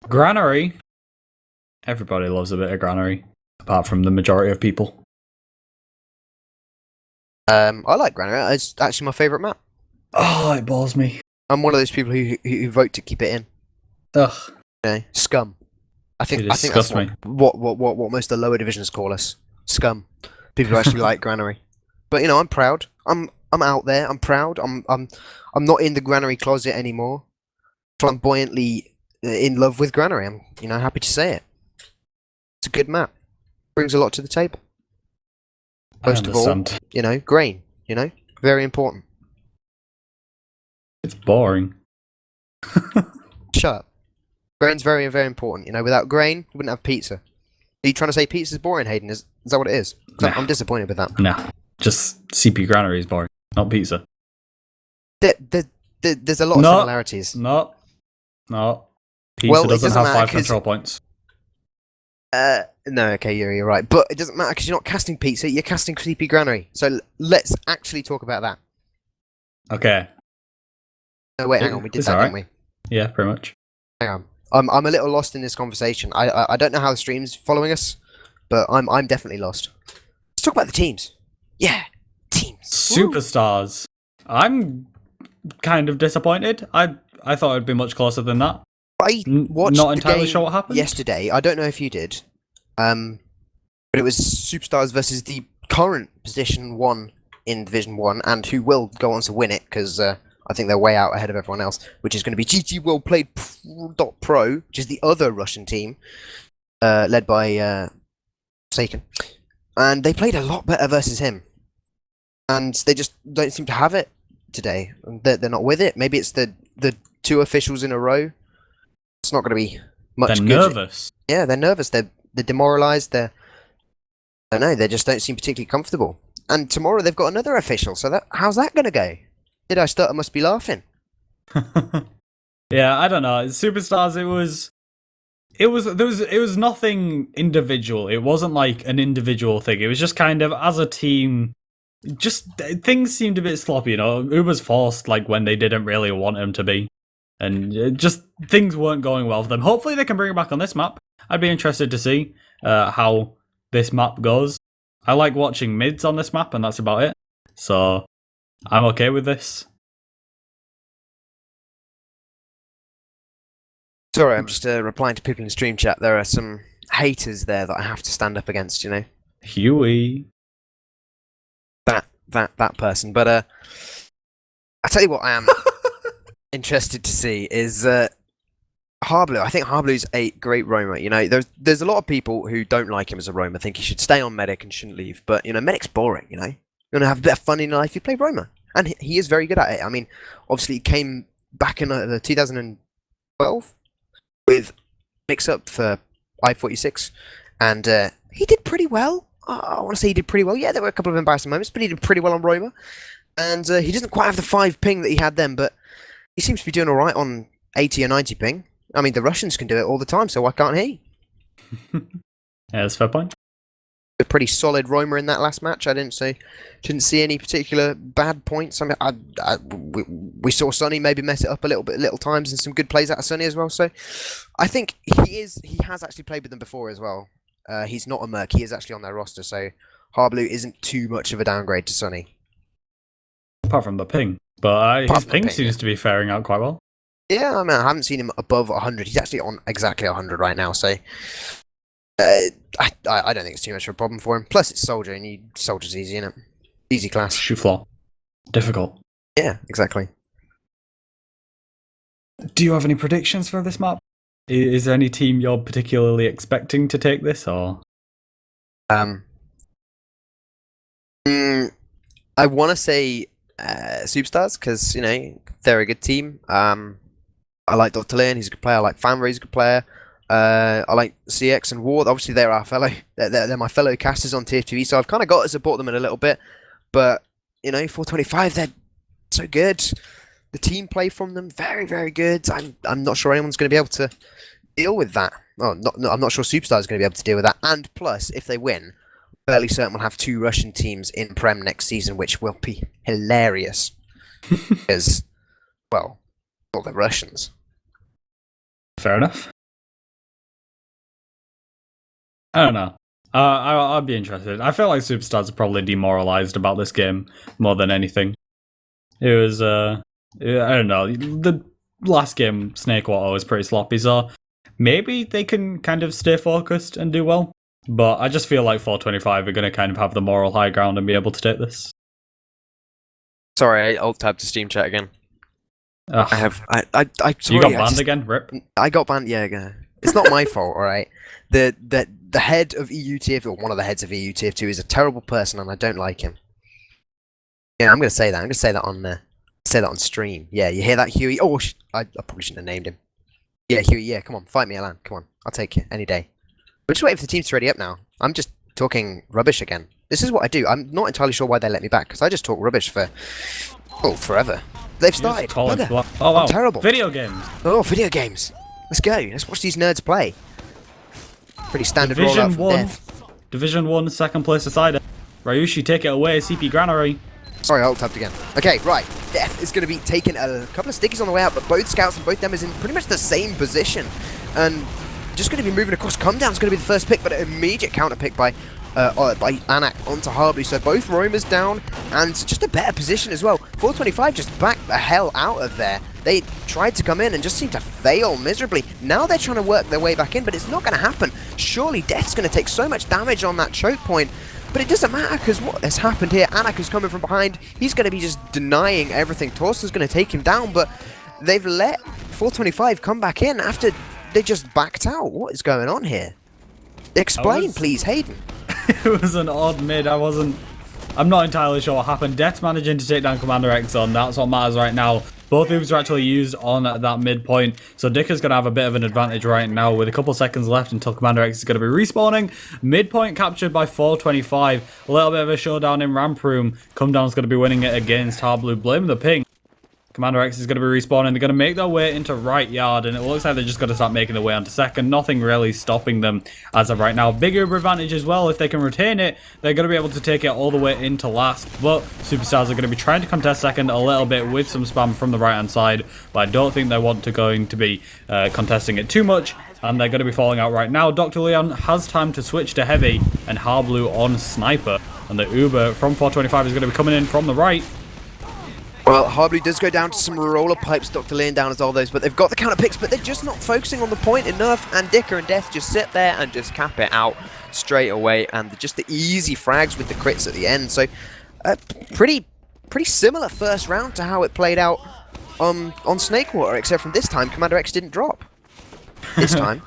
Granary. Everybody loves a bit of granary, apart from the majority of people. I like Granite. It's actually my favourite map. Oh, it bores me. I'm one of those people who vote to keep it in. Ugh, Scum. it I think that's disgusts me. what most of the lower divisions call us. Scum. People who actually like Granary. But I'm proud. I'm out there. I'm proud. I'm not in the Granary closet anymore. Flamboyantly in love with Granary. I'm happy to say it. It's a good map. Brings a lot to the table. I Most of all, understand. grain. Very important. It's boring. Shut up. Grain's very, very important. Without grain, you wouldn't have pizza. Are you trying to say pizza's boring, Hayden? Is that what it is? 'Cause Nah. I'm disappointed with that. Nah, just CP granary is boring, not pizza. There's a lot of No, similarities. no, no. Pizza Well, it doesn't doesn't have matter 5 'cause control points. No, okay, you're right. But it doesn't matter because you're not casting pizza, you're casting creepy granary. So let's actually talk about that. Okay. No, wait, hang on, we did It's that, alright. didn't we? Yeah, pretty much. Hang on. I'm a little lost in this conversation. I don't know how the stream's following us, but I'm definitely lost. Let's talk about the teams. Yeah, teams. Superstars. I'm kind of disappointed. I thought it'd be much closer than that. I watched Not the entirely game sure what happened. yesterday. I don't know if you did. But it was Superstars versus the current position 1 in Division 1 and who will go on to win it because I think they're way out ahead of everyone else, which is going to be GT World Played Pro, which is the other Russian team led by Saken. And they played a lot better versus him. And they just don't seem to have it today. They're not with it. Maybe it's the 2 officials in a row. It's not going to be much They're good. nervous. Yeah, they're nervous. They're demoralised. I don't know. They just don't seem particularly comfortable. And tomorrow they've got another official. So how's that going to go? Did I start? I must be laughing. Yeah, I don't know. Superstars. It was nothing individual. It wasn't like an individual thing. It was just kind of as a team. Just things seemed a bit sloppy. Uber's forced like when they didn't really want him to be, and just things weren't going well for them. Hopefully they can bring it back on this map. I'd be interested to see how this map goes. I like watching mids on this map, and that's about it. So I'm okay with this. Sorry, I'm just replying to people in the stream chat. There are some haters there that I have to stand up against. Huey. That person. But I tell you what, I am interested to see is Harblu. I think Harblu's a great roamer. There's a lot of people who don't like him as a roamer, think he should stay on medic and shouldn't leave. But medic's boring. You want to have a bit of fun in life, you play roamer, and he is very good at it. I mean, obviously, he came back in 2012 with mix up for I-46, and he did pretty well. I want to say he did pretty well. Yeah, there were a couple of embarrassing moments, but he did pretty well on roamer, and he doesn't quite have the 5 ping that he had then, but he seems to be doing all right on 80 or 90 ping. I mean, the Russians can do it all the time, so why can't he? Yeah, that's a fair point. A pretty solid roamer in that last match. I didn't see any particular bad points. I mean, we saw Sonny maybe mess it up a little times, and some good plays out of Sonny as well. So I think he has actually played with them before as well. He's not a merc. He is actually on their roster, so Harblu isn't too much of a downgrade to Sonny. Apart from the ping, but his ping seems to be faring out quite well. Yeah, I mean, I haven't seen him above 100. He's actually on exactly 100 right now, so I don't think it's too much of a problem for him. Plus, it's Soldier, and Soldier's easy, isn't it? Easy class. Shoot floor. Difficult. Yeah, exactly. Do you have any predictions for this map? Is there any team you're particularly expecting to take this, or? I want to say Superstars, because, they're a good team. I like Dr. Lynn, he's a good player. I like Fanray, he's a good player. I like CX and Ward. Obviously, they're my fellow casters on TF2, so I've kind of got to support them in a little bit. But 425, they're so good. The team play from them very, very good. I'm not sure anyone's going to be able to deal with that. Oh, I'm not sure Superstar is going to be able to deal with that. And plus, if they win, I'm fairly certain we'll have 2 Russian teams in Prem next season, which will be hilarious. Because, well, they're Russians. Fair enough. I don't know. I'd be interested. I feel like Superstars are probably demoralized about this game more than anything. It was, I don't know. The last game, Snake Water, was pretty sloppy, so maybe they can kind of stay focused and do well. But I just feel like 425 are going to kind of have the moral high ground and be able to take this. Sorry, I alt-tabbed to Steam chat again. Ugh. I sorry, You got banned again? Rip. I got banned, yeah. It's not my fault, alright? The head of EU Tier 2, or one of the heads of EU Tier 2, is a terrible person and I don't like him. Yeah, I'm gonna say that. I'm gonna say that on stream. Yeah, you hear that, Huey? Oh, I probably shouldn't have named him. Yeah, Huey, yeah, come on, fight me, Alan. Come on, I'll take you any day. We're just waiting for the team to ready up now. I'm just talking rubbish again. This is what I do. I'm not entirely sure why they let me back, because I just talk rubbish for, forever. They've started. Oh, wow. I'm terrible. Video games. Oh, video games. Let's go. Let's watch these nerds play. Pretty standard rollout from Death. Division 1, second place decider. Ryushi, take it away, CP Granary. Sorry, I alt-tabbed again. Okay, right. Death is going to be taking a couple of stickies on the way out, but both scouts and both demos in pretty much the same position. And just going to be moving across. Come Down's going to be the first pick, but an immediate counter pick by Anak onto Harbly. So both roamers down, and just a better position as well. 425 just backed the hell out of there. They tried to come in and just seemed to fail miserably. Now they're trying to work their way back in, but it's not going to happen. Surely Death's going to take so much damage on that choke point. But it doesn't matter, because what has happened here, Anak is coming from behind. He's going to be just denying everything. Torsten's going to take him down, but they've let 425 come back in after they just backed out. What is going on here? Explain, please, Haydn. It was an odd mid. I'm not entirely sure what happened. Death's managing to take down Commander X on. That's what matters right now. Both moves are actually used on that midpoint, so Dicker's going to have a bit of an advantage right now with a couple seconds left until Commander X is going to be respawning. Midpoint captured by 425. A little bit of a showdown in Ramp Room. Come Down's going to be winning it against Hard Blue. Blame the ping. Commander X is going to be respawning. They're going to make their way into right yard, and it looks like they're just going to start making their way onto second. Nothing really stopping them as of right now. Big Uber advantage as well. If they can retain it, they're going to be able to take it all the way into last. But Superstars are going to be trying to contest second a little bit with some spam from the right-hand side, but I don't think they want to going to be contesting it too much, and they're going to be falling out right now. Dr. Leon has time to switch to Heavy, and Harblu on Sniper, and the Uber from 425 is going to be coming in from the right. Well, Harbly does go down to some roller pipes, Dr. laying down as all those, but they've got the counter picks, but they're just not focusing on the point enough, and Dicker and Death just sit there and just cap it out straight away, and just the easy frags with the crits at the end. So, pretty similar first round to how it played out on Snakewater, except from this time, Commander X didn't drop. This time.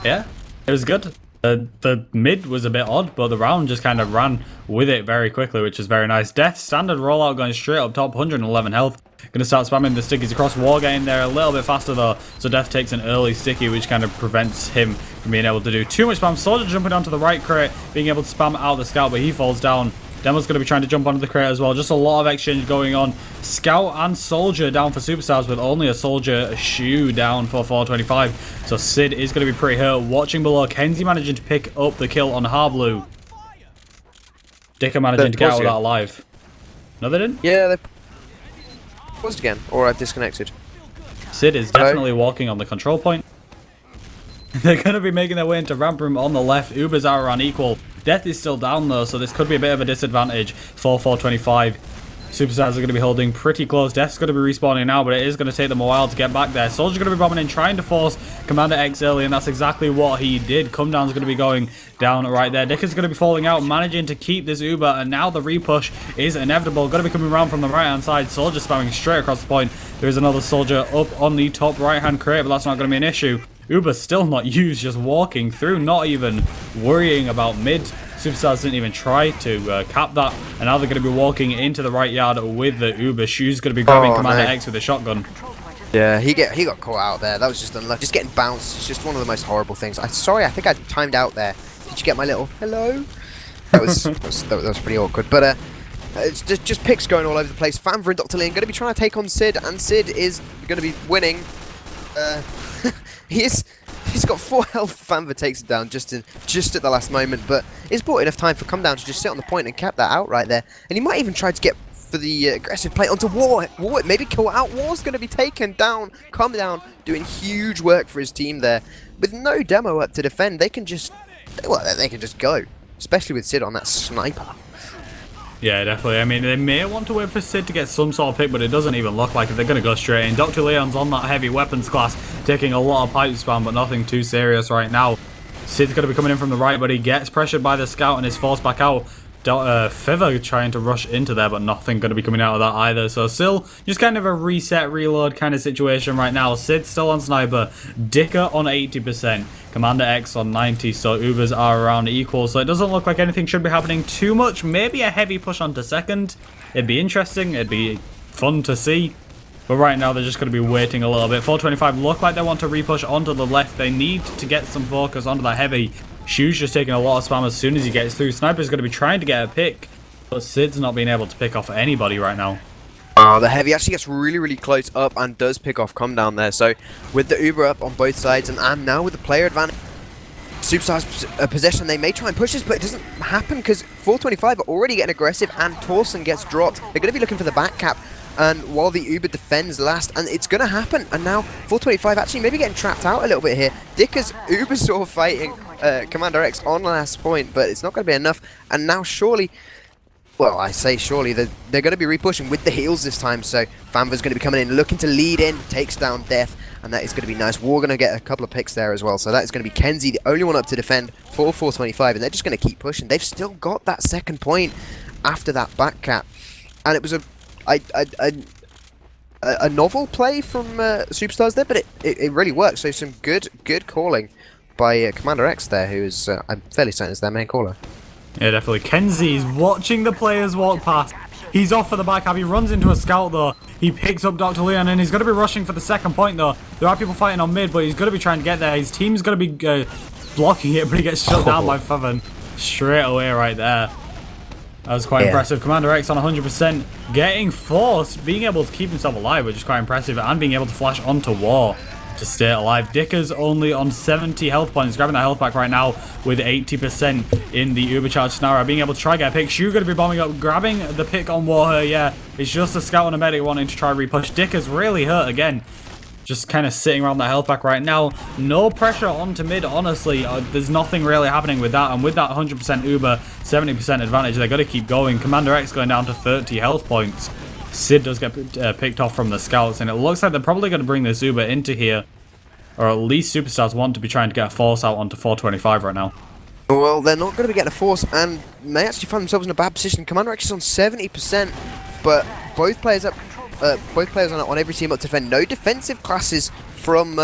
Yeah, it was good. The mid was a bit odd, but the round just kind of ran with it very quickly, which is very nice. Death, standard rollout going straight up top, 111 health. Gonna start spamming the stickies across. War getting there a little bit faster though, so Death takes an early sticky, which kind of prevents him from being able to do too much spam. Soldier jumping onto the right crate, being able to spam out the scout, but he falls down. Demo's going to be trying to jump onto the crate as well. Just a lot of exchange going on. Scout and Soldier down for Superstars, with only a Soldier shoe down for 425. So Sid is going to be pretty hurt. Watching below, Kenzie managing to pick up the kill on Harblu. Dicker managing to get out of that alive. No, they didn't? Yeah, they paused again, or I've disconnected. Sid is definitely walking on the control point. They're going to be making their way into Ramp Room on the left. Ubers are on equal. Death is still down though, so this could be a bit of a disadvantage for 425. Superstars are going to be holding pretty close. Death's going to be respawning now, but it is going to take them a while to get back there. Soldier's going to be bombing in, trying to force Commander X early, and that's exactly what he did. Come Down's going to be going down right there. Dicker's going to be falling out, managing to keep this Uber, and now the repush is inevitable. Going to be coming around from the right-hand side. Soldier spamming straight across the point. There is another Soldier up on the top right-hand crate, but that's not going to be an issue. Uber still not used, just walking through, not even worrying about mid. Superstars didn't even try to cap that, and now they're going to be walking into the right yard with the Uber. Shoe's going to be grabbing Commander X with a shotgun. Yeah, he got caught out there. That was just unlucky. Just getting bounced. It's just one of the most horrible things. Sorry, I think I timed out there. Did you get my little hello? That was that was pretty awkward. But it's just picks going all over the place. Fanver and Dr. Lee going to be trying to take on Sid, and Sid is going to be winning. He's got 4 health. Fanver takes it down just at the last moment, but it's bought enough time for Come Down to just sit on the point and cap that out right there. And he might even try to get for the aggressive play onto War. Maybe kill out. War's going to be taken down. Come Down doing huge work for his team there. With no demo up to defend, they can just well, they can just go, especially with Sid on that sniper. Yeah, definitely. I mean, they may want to wait for Sid to get some sort of pick, but it doesn't even look like it. They're going to go straight in. Dr. Leon's on that heavy weapons class, taking a lot of pipe spam, but nothing too serious right now. Sid's going to be coming in from the right, but he gets pressured by the scout and is forced back out. Feather trying to rush into there, but nothing going to be coming out of that either. So still just kind of a reset, reload kind of situation right now. Sid still on sniper, Dicker on 80%, Commander X on 90, so Ubers are around equal. So it doesn't look like anything should be happening too much. Maybe a heavy push onto second. It'd be interesting. It'd be fun to see. But right now, they're just going to be waiting a little bit. 425 look like they want to repush onto the left. They need to get some focus onto that heavy. Shu's just taking a lot of spam as soon as he gets through. Sniper's going to be trying to get a pick, but Sid's not being able to pick off anybody right now. The heavy actually gets really, really close up and does pick off come down there. So with the Uber up on both sides and now with the player advantage, Superstar's possession, they may try and push this, but it doesn't happen because 425 are already getting aggressive and Torsen gets dropped. They're going to be looking for the back cap. And while the Uber defends last, and it's going to happen. And now 425 actually maybe getting trapped out a little bit here. Dicker's Uber saw fighting Commander X on last point, but it's not going to be enough. And now surely, well, I say surely, they're going to be repushing with the heals this time. So Fanva's going to be coming in, looking to lead in, takes down Death, and that is going to be nice. We're going to get a couple of picks there as well. So that is going to be Kenzie, the only one up to defend for 425, and they're just going to keep pushing. They've still got that second point after that back cap. And it was a novel play from Superstars there, but it really worked. So some good calling by Commander X there, who is I'm fairly certain is their main caller. Yeah, definitely. Kenzie's watching the players walk past. He's off for the back cap. He runs into a scout though. He picks up Dr. Leon and he's going to be rushing for the second point though. There are people fighting on mid, but he's going to be trying to get there. His team's going to be blocking it, but he gets shut down by Faven straight away right there. That was quite impressive. Commander X on 100%, getting forced, being able to keep himself alive, which is quite impressive, and being able to flash onto war to stay alive. Dicker's only on 70 health points, grabbing that health back right now with 80% in the Uber charge scenario, being able to try get a pick. Shu going to be bombing up, grabbing the pick on Warher. Yeah, it's just a scout and a medic wanting to try repush. Dicker's really hurt again. Just kind of sitting around that health pack right now. No pressure onto mid, honestly. There's nothing really happening with that. And with that 100% Uber, 70% advantage, they've got to keep going. Commander X going down to 30 health points. Sid does get picked off from the scouts. And it looks like they're probably going to bring this Uber into here. Or at least Superstars want to be trying to get a force out onto 425 right now. Well, they're not going to be getting a force and may actually find themselves in a bad position. Commander X is on 70%, but both players up. Both players on every team up to defend. No defensive classes from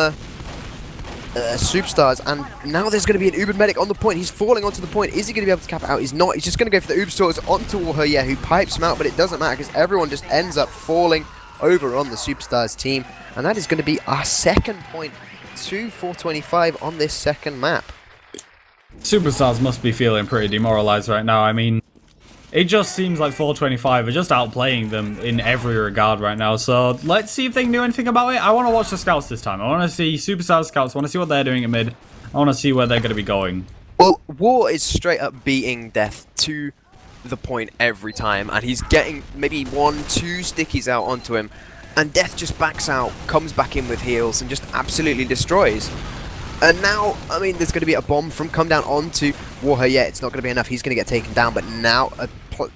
Superstars, and now there's going to be an Uber medic on the point. He's falling onto the point. Is he going to be able to cap it out? He's not. He's just going to go for the Uber stores onto Warher, who pipes him out, but it doesn't matter because everyone just ends up falling over on the Superstars team, and that is going to be our second point to 425 on this second map. Superstars must be feeling pretty demoralized right now. I mean, it just seems like 425 are just outplaying them in every regard right now. So let's see if they can do anything about it. I want to watch the scouts this time. I want to see Superstar scouts. I want to see what they're doing at mid. I want to see where they're going to be going. Well, War is straight up beating Death to the point every time. And he's getting maybe 1-2 stickies out onto him. And Death just backs out, comes back in with heals, and just absolutely destroys. And now, I mean, there's going to be a bomb from come down onto Warher. Yeah, it's not going to be enough. He's going to get taken down. But now,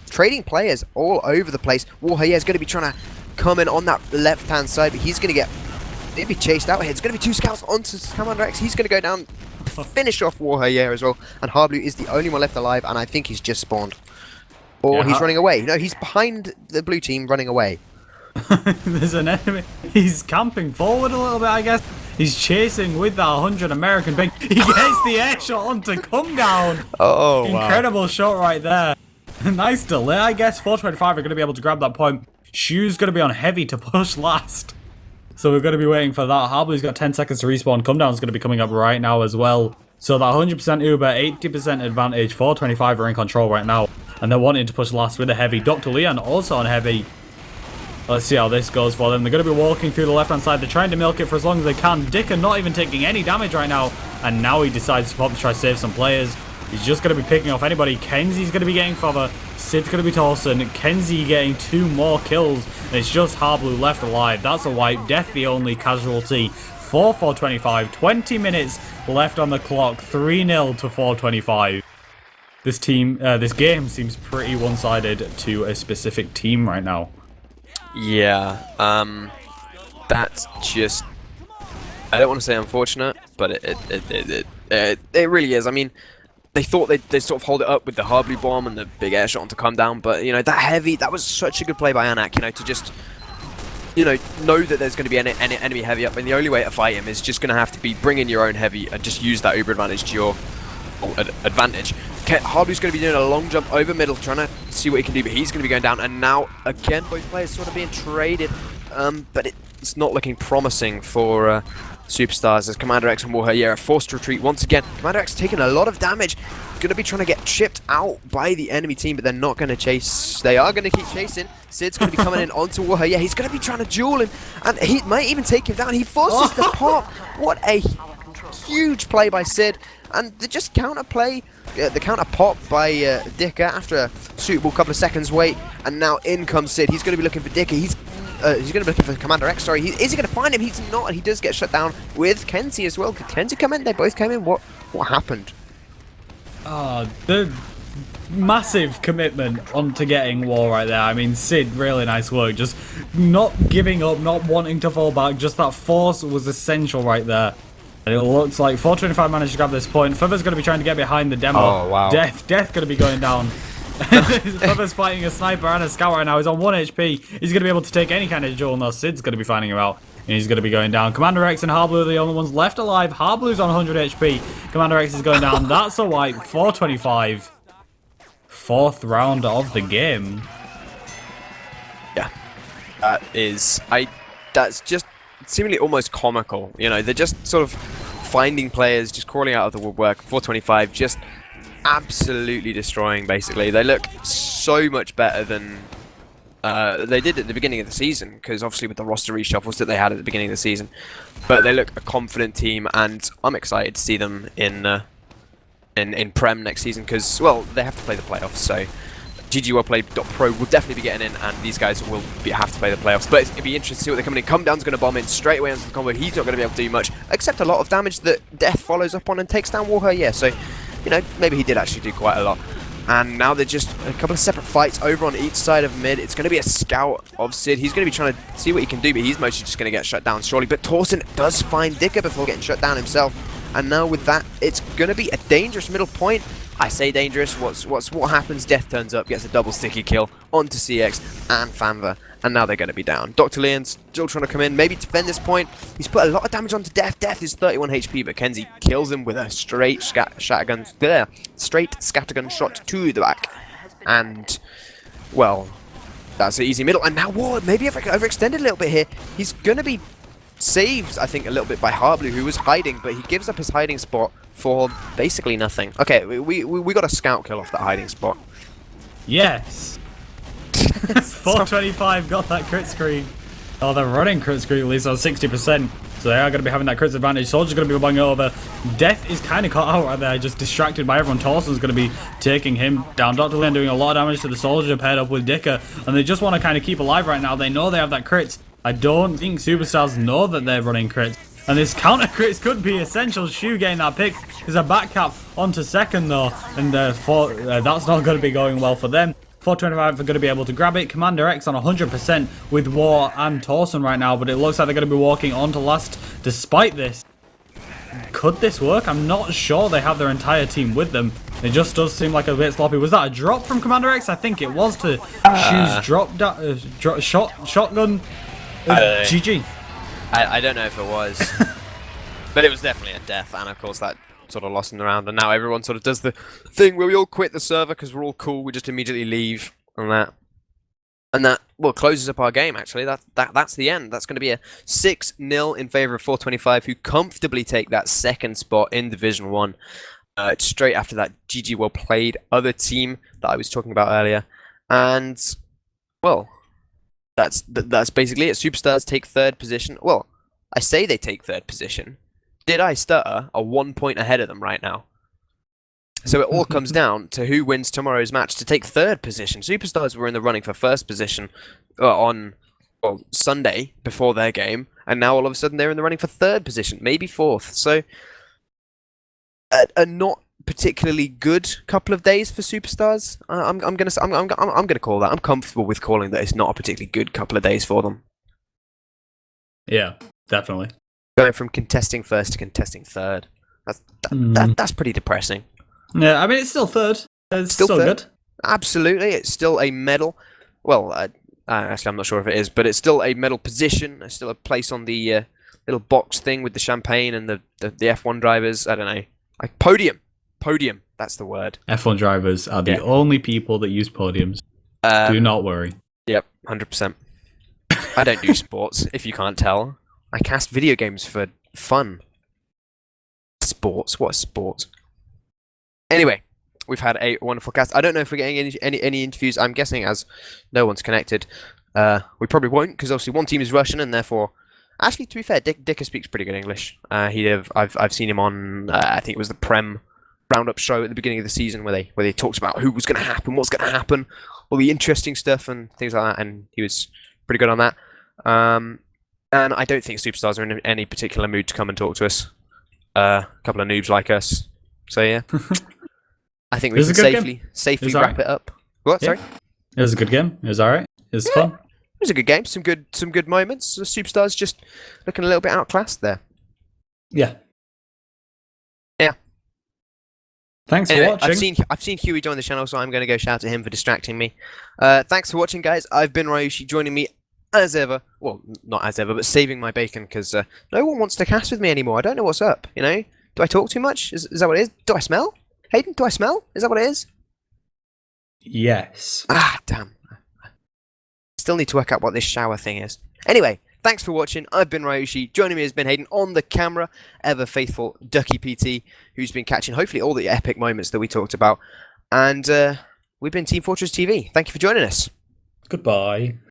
trading players all over the place. Warher is going to be trying to come in on that left-hand side. But he's going to get maybe chased out here. It's going to be 2 scouts onto Commander X. He's going to go down, finish off Warher as well. And Harblu is the only one left alive. And I think he's just spawned. Or he's running away. No, he's behind the blue team running away. There's an enemy. He's camping forward a little bit, I guess. He's chasing with that 100 American ping. He gets the air shot on to come down. Oh, incredible shot right there. Nice delay, I guess. 425 are going to be able to grab that point. Shu's going to be on heavy to push last. So we're going to be waiting for that. Harblu's got 10 seconds to respawn. Come down's going to be coming up right now as well. So that 100% Uber, 80% advantage. 425 are in control right now. And they're wanting to push last with a heavy. Dr. Leon also on heavy. Let's see how this goes for them. They're going to be walking through the left-hand side. They're trying to milk it for as long as they can. Dicker not even taking any damage right now. And now he decides to pop to try to save some players. He's just going to be picking off anybody. Kenzie's going to be getting further. Sid's going to be Torsen. Kenzie getting 2 more kills. And it's just Harblu left alive. That's a wipe. Death the only casualty. for 425. 20 minutes left on the clock. 3-0 to 425. This game seems pretty one-sided to a specific team right now. Yeah, that's just, I don't want to say unfortunate, but it really is. I mean, they thought they'd sort of hold it up with the Harblu bomb and the big air shot to come down, but, you know, that was such a good play by Anak, you know, to just, you know that there's going to be an enemy heavy up, and the only way to fight him is just going to have to be bring in your own heavy and just use that uber advantage to your advantage. Harblu's going to be doing a long jump over middle, trying to see what he can do, but he's going to be going down, and now, again, both players sort of being traded, but it's not looking promising for Superstars as Commander X and Warrior are forced to retreat once again. Commander X taking a lot of damage, going to be trying to get chipped out by the enemy team, but they're not going to chase. They are going to keep chasing. Sid's going to be coming in onto Warrior. He's going to be trying to duel him, and he might even take him down. He forces the pop. What a huge play by Sid, and the just counter play, the counter pop by Dicker after a suitable couple of seconds wait, and now in comes Sid. He's going to be looking for Dicker. He's going to be looking for Commander X. Sorry, is he going to find him? He's not. He does get shut down with Kenzie as well. Did Kenzie come in? They both came in. What happened? The massive commitment onto getting War right there. I mean, Sid, really nice work. Just not giving up, not wanting to fall back. Just that force was essential right there. And it looks like 425 managed to grab this point. Feather's going to be trying to get behind the demo. Oh, wow. Death going to be going down. Feather's fighting a sniper and a scout right now. He's on 1 HP. He's going to be able to take any kind of duel. No, Sid's going to be finding him out. And he's going to be going down. Commander X and Harblu are the only ones left alive. Harblu's on 100 HP. Commander X is going down. That's a wipe. 425. Fourth round of the game. Yeah. That's just seemingly almost comical. You know, they're just sort of finding players, just crawling out of the woodwork. 425 just absolutely destroying, basically. They look so much better than they did at the beginning of the season, because obviously with the roster reshuffles that they had at the beginning of the season. But they look a confident team, and I'm excited to see them in Prem next season, because, well, they have to play the playoffs, so GGWellPlayed.pro will definitely be getting in, and these guys will have to play the playoffs. But it'd be interesting to see what they're coming in. Come Down's going to bomb in straight away onto the combo. He's not going to be able to do much, except a lot of damage that Death follows up on and takes down Warher. Yeah, so, you know, maybe he did actually do quite a lot. And now they're just a couple of separate fights over on each side of mid. It's going to be a scout of Sid. He's going to be trying to see what he can do, but he's mostly just going to get shut down surely. But Torsen does find Dicker before getting shut down himself. And now with that, it's going to be a dangerous middle point. I say dangerous. What happens? Death turns up, gets a double sticky kill onto CX and Fanva, and now they're going to be down. Dr. Leon's still trying to come in, maybe defend this point. He's put a lot of damage onto Death. Death is 31 HP, but Kenzie kills him with a straight scattergun shot to the back. And, well, that's an easy middle. And now Ward, maybe overextended a little bit here. He's going to be saved, I think, a little bit by Harblu, who was hiding, but he gives up his hiding spot for basically nothing. Okay, we got a scout kill off that hiding spot. Yes. 425 got that crit screen. Oh, they're running crit screen at least on 60%. So they are going to be having that crit advantage. Soldier's going to be going over. Death is kind of caught out right there, just distracted by everyone. Torsen's going to be taking him down. Dr. Lane doing a lot of damage to the Soldier paired up with Dicker. And they just want to kind of keep alive right now. They know they have that crits. I don't think Superstars know that they're running crits. And this counter crits could be essential. Shu getting that pick. There's a back cap onto second though. And that's not going to be going well for them. 425 are going to be able to grab it. Commander X on 100% with War and Torsen right now. But it looks like they're going to be walking on to last despite this. Could this work? I'm not sure they have their entire team with them. It just does seem like a bit sloppy. Was that a drop from Commander X? I think it was to Shu's shotgun. GG. I don't know if it was, but it was definitely a death, and of course that sort of lost in the round, and now everyone sort of does the thing where we all quit the server because we're all cool, we just immediately leave, and that well closes up our game. Actually, that's the end. That's going to be a 6-0 in favor of 425, who comfortably take that second spot in Division 1, straight after that GG well played other team that I was talking about earlier, and well. That's basically it. Superstars take third position. Well, I say they take third position. Did I stutter? Are 1 point ahead of them right now. So it all comes down to who wins tomorrow's match to take third position. Superstars were in the running for first position on Sunday before their game, and now all of a sudden they're in the running for third position, maybe fourth. So a not particularly good couple of days for superstars. I'm gonna call that. I'm comfortable with calling that it's not a particularly good couple of days for them. Yeah, definitely. Going from contesting first to contesting third. That's pretty depressing. Yeah, I mean, it's still third. It's still third. good. Absolutely, it's still a medal. Well, actually, I'm not sure if it is, but it's still a medal position. It's still a place on the little box thing with the champagne and the F1 drivers. I don't know. Podium. That's the word. F1 drivers are the only people that use podiums. Do not worry. Yep, 100%. I don't do sports, if you can't tell. I cast video games for fun. Sports? What is sports? Anyway, we've had a wonderful cast. I don't know if we're getting any interviews. I'm guessing as no one's connected, we probably won't, because obviously one team is Russian, and therefore... Actually, to be fair, Dicker speaks pretty good English. I've seen him on, I think it was the Prem roundup show at the beginning of the season where they talked about who was going to happen, what's going to happen, all the interesting stuff and things like that, and he was pretty good on that. And I don't think superstars are in any particular mood to come and talk to us. A couple of noobs like us. So yeah, I think we can safely wrap it up. What? Yeah. Sorry. It was a good game. It was alright. It was fun. It was a good game. Some good moments. The superstars just looking a little bit outclassed there. Yeah. Yeah. Thanks for watching. I've seen Huey join the channel, so I'm going to go shout at him for distracting me. Thanks for watching, guys. I've been Ryushi, joining me as ever. Well, not as ever, but saving my bacon because no one wants to cast with me anymore. I don't know what's up. You know, do I talk too much? Is that what it is? Do I smell? Haydn, do I smell? Is that what it is? Yes. Ah, damn. Still need to work out what this shower thing is. Anyway, thanks for watching. I've been Ryushi. Joining me has been Haydn on the camera. Ever faithful Ducky PT, who's been catching hopefully all the epic moments that we talked about. And we've been Team Fortress TV. Thank you for joining us. Goodbye.